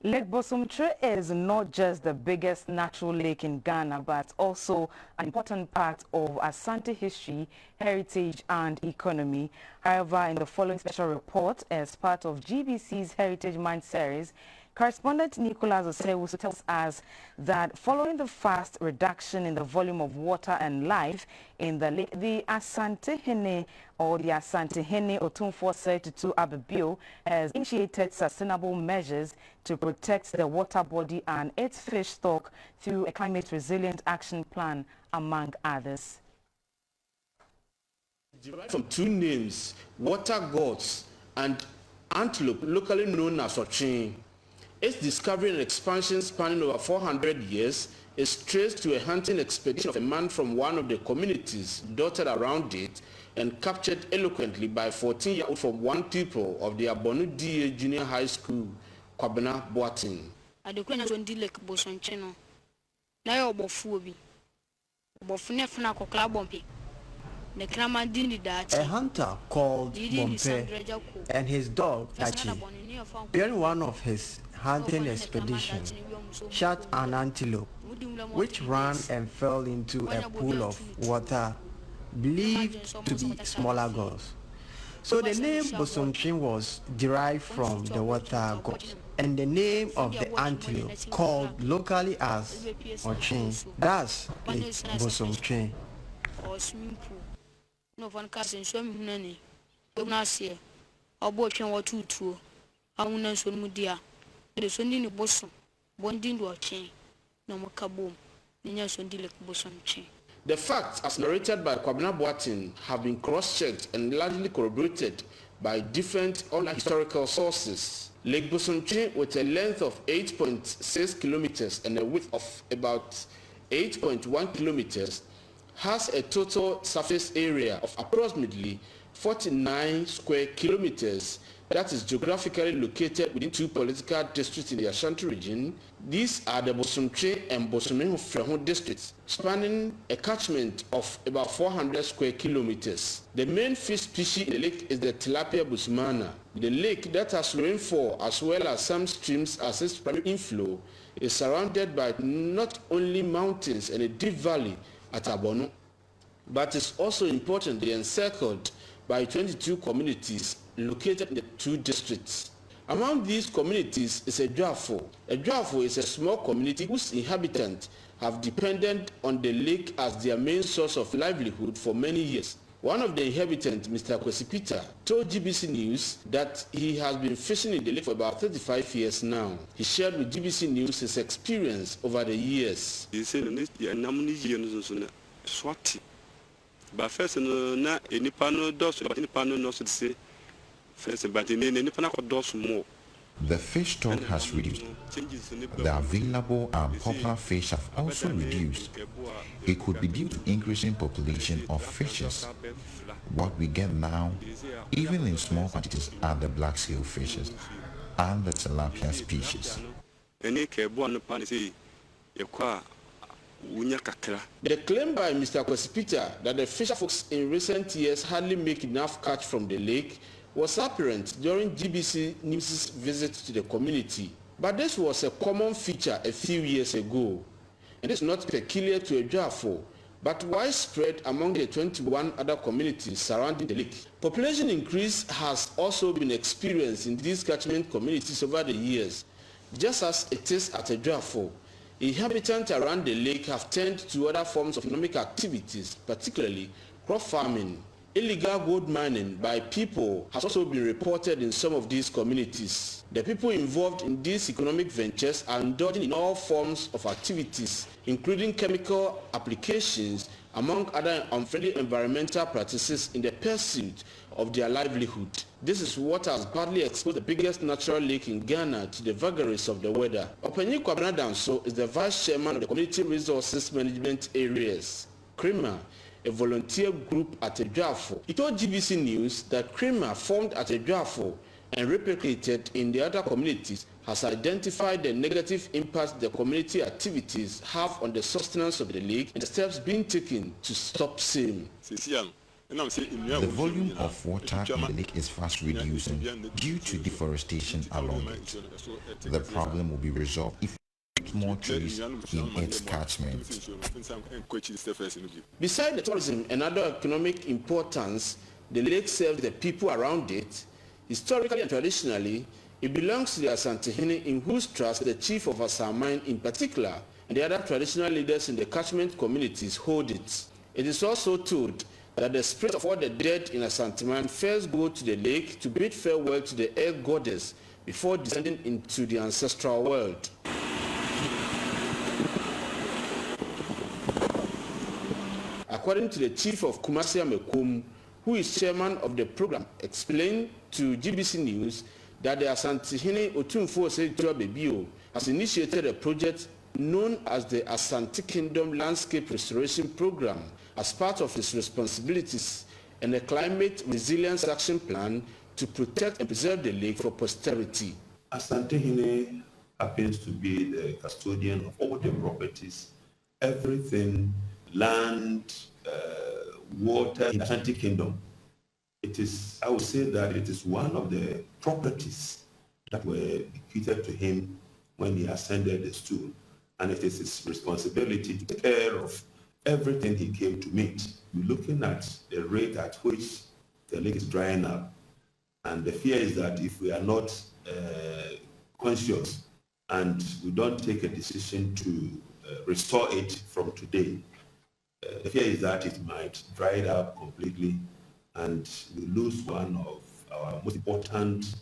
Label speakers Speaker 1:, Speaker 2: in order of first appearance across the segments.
Speaker 1: Lake Bosomtwe is not just the biggest natural lake in Ghana, but also an important part of Asante history, heritage and economy. However, in the following special report, as part of GBC's Heritage Mind series, correspondent Nicholas Osei Tutu tells us that following the fast reduction in the volume of water and life in the lake, the Asantehene or the Asantehene Otumfuo Osei Tutu II has initiated sustainable measures to protect the water body and its fish stock through a climate resilient action plan, among others.
Speaker 2: Derived from two names, water gods and antelope, locally known as Ochin. Its discovery and expansion spanning over 400 years is traced to a hunting expedition of a man from one of the communities dotted around it and captured eloquently by 14-year-old from one people of the Unborn Junior High School, Kwabena Boatin.
Speaker 3: Lake Bosomtwe no na yo obofuo bi obofune funa kokla bompe.
Speaker 4: A hunter called Bompe and his dog Tachi, during one of his hunting expeditions, shot an antelope which ran and fell into a pool of water believed to be smaller gods. So the name Bosomtwe was derived from the water gods, and the name of the antelope called locally as Ochin, thus Lake Bosomtwe.
Speaker 3: No one can show me none. Not see. I'll watch and what two. I will not show Mudia. The Sunday Bosom, bonding to a chain. No more kaboom. Ninya Sunday Lake Bosomtwe.
Speaker 2: The facts, as narrated by Kwabena Boatin, have been cross-checked and largely corroborated by different historical sources. Lake Bosomtwe, with a length of 8.6 kilometers and a width of about 8.1 kilometers, has a total surface area of approximately 49 square kilometers that is geographically located within two political districts in the Ashanti region. These are the Bosomtwe and Bosomtwe districts, spanning a catchment of about 400 square kilometers. The main fish species in the lake is the tilapia busumana. The lake, that has rainfall as well as some streams as its primary inflow, is surrounded by not only mountains and a deep valley at Abono, but is also importantly encircled by 22 communities located in the two districts. Among these communities is a Dwafo. A Dwafo is a small community whose inhabitants have depended on the lake as their main source of livelihood for many years. One of the inhabitants, Mr. Kwesipita, told GBC News that he has been fishing in the lake for about 35 years now. He shared with GBC News his experience over the years.
Speaker 5: He said, but first, na enipano dos, but enipano no say first, but enipano dos more.
Speaker 6: The fish stock has reduced. The available and popular fish have also reduced. It could be due to increasing population of fishes. What we get now, even in small quantities, are the black seal fishes and the tilapia species.
Speaker 2: The claim by Mr. Kwesipita that the fisher folks in recent years hardly make enough catch from the lake was apparent during GBC News' visit to the community. But this was a common feature a few years ago. And it's not peculiar to Dwafo, but widespread among the 21 other communities surrounding the lake. Population increase has also been experienced in these catchment communities over the years, just as it is at Dwafo. Inhabitants around the lake have turned to other forms of economic activities, particularly crop farming. Illegal gold mining by people has also been reported in some of these communities. The people involved in these economic ventures are indulging in all forms of activities, including chemical applications, among other unfriendly environmental practices in the pursuit of their livelihood. This is what has badly exposed the biggest natural lake in Ghana to the vagaries of the weather. Openyi Kwabena Danso is the vice chairman of the Community Resources Management Areas, CREMA, a volunteer group at Dwafo. He told GBC News that CREMA, formed at Dwafo and replicated in the other communities, has identified the negative impact the community activities have on the sustenance of the lake and the steps being taken to stop same.
Speaker 6: The volume of water in the lake is fast reducing due to deforestation along it. The problem will be resolved if more trees in its catchment.
Speaker 2: Besides the tourism and other economic importance, the lake serves the people around it. Historically and traditionally, it belongs to the Asantehene, in whose trust the chief of Asaman in particular and the other traditional leaders in the catchment communities hold it. It is also told that the spirits of all the dead in Asanteman first go to the lake to bid farewell to the air goddess before descending into the ancestral world. According to the chief of Kumasi Amekom, who is chairman of the program, explained to GBC News that the Asantehene Otumfuo Osei Tutu II has initiated a project known as the Asante Kingdom Landscape Restoration Program as part of his responsibilities and a climate resilience action plan to protect and preserve the lake for posterity.
Speaker 7: Asantehene happens to be the custodian of all the properties, everything, land, water in Asante Kingdom. It is, I would say that it is one of the properties that were bequeathed to him when he ascended the stool. And it is his responsibility to take care of everything he came to meet. We're looking at the rate at which the lake is drying up. And the fear is that if we are not conscious and we don't take a decision to restore it from today, the fear is that it might dry it up completely and we lose one of our most important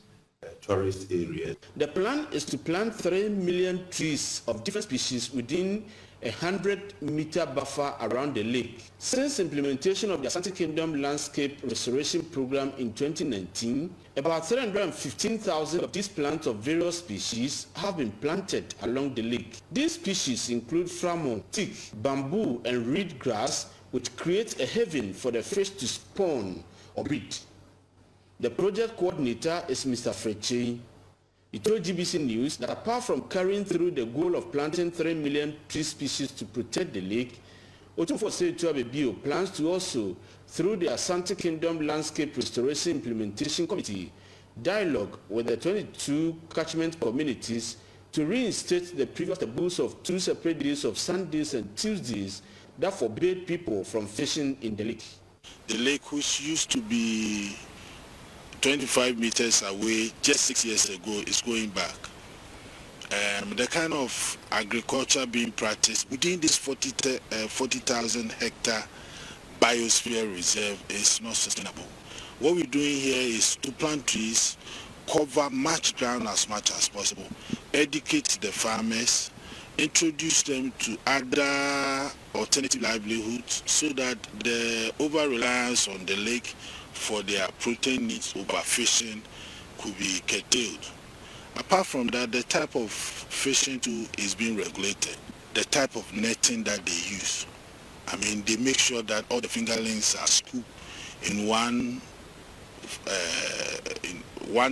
Speaker 7: tourist areas.
Speaker 2: The plan is to plant 3 million trees of different species within a 100-meter buffer around the lake. Since implementation of the Asante Kingdom Landscape Restoration Program in 2019, about 315,000 of these plants of various species have been planted along the lake. These species include framon, teak, bamboo, and reed grass, which creates a haven for the fish to spawn or breed. The project coordinator is Mr. Freche. He told GBC News that apart from carrying through the goal of planting 3 million tree species to protect the lake, Otumfuo Osei Tutu II plans to also, through the Asante Kingdom Landscape Restoration Implementation Committee, dialogue with the 22 catchment communities to reinstate the previous taboos of 2 separate days of Sundays and Tuesdays that forbade people from fishing in the lake.
Speaker 8: The lake, which used to be 25 meters away just 6 years ago, is going back. The kind of agriculture being practiced within this 40,000 hectare biosphere reserve is not sustainable. What we're doing here is to plant trees, cover much ground as much as possible, educate the farmers, introduce them to other alternative livelihoods so that the over-reliance on the lake for their protein needs, overfishing, could be curtailed. Apart from that, the type of fishing too is being regulated. The type of netting that they use. I mean, they make sure that all the fingerlings are scooped in one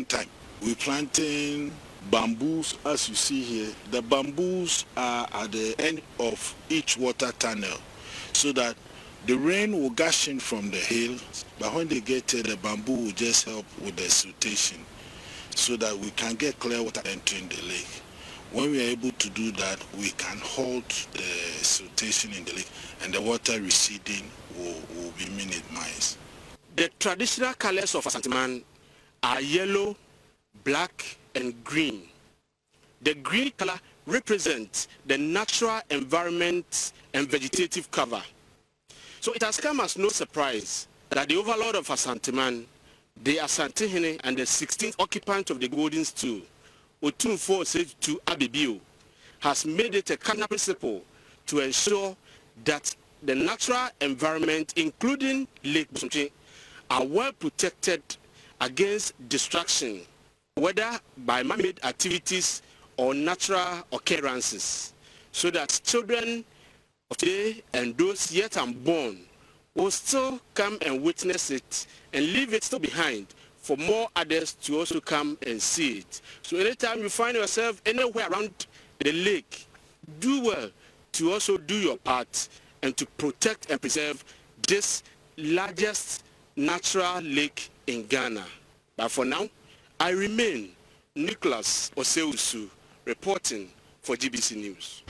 Speaker 8: time. We're planting bamboos, as you see here. The bamboos are at the end of each water tunnel, so that the rain will gush in from the hill, but when they get there, the bamboo will just help with the siltation, so that we can get clear water entering the lake. When we are able to do that, we can halt the siltation in the lake, and the water receding will be minimized.
Speaker 2: The traditional colors of Asanteman are yellow, black, and green. The green color represents the natural environment and vegetative cover. So it has come as no surprise that the overlord of Asanteman, the Asantehene, and the 16th occupant of the golden stool, Otumfuo Osei Tutu II, has made it a cardinal principle to ensure that the natural environment, including Lake Bosomtwe, are well protected against destruction, whether by man-made activities or natural occurrences, so that children of today and those yet unborn will still come and witness it and leave it still behind for more others to also come and see it. So anytime you find yourself anywhere around the lake, do well to also do your part and to protect and preserve this largest natural lake in Ghana. But for now, I remain Nicholas Osei Tutu reporting for GBC News.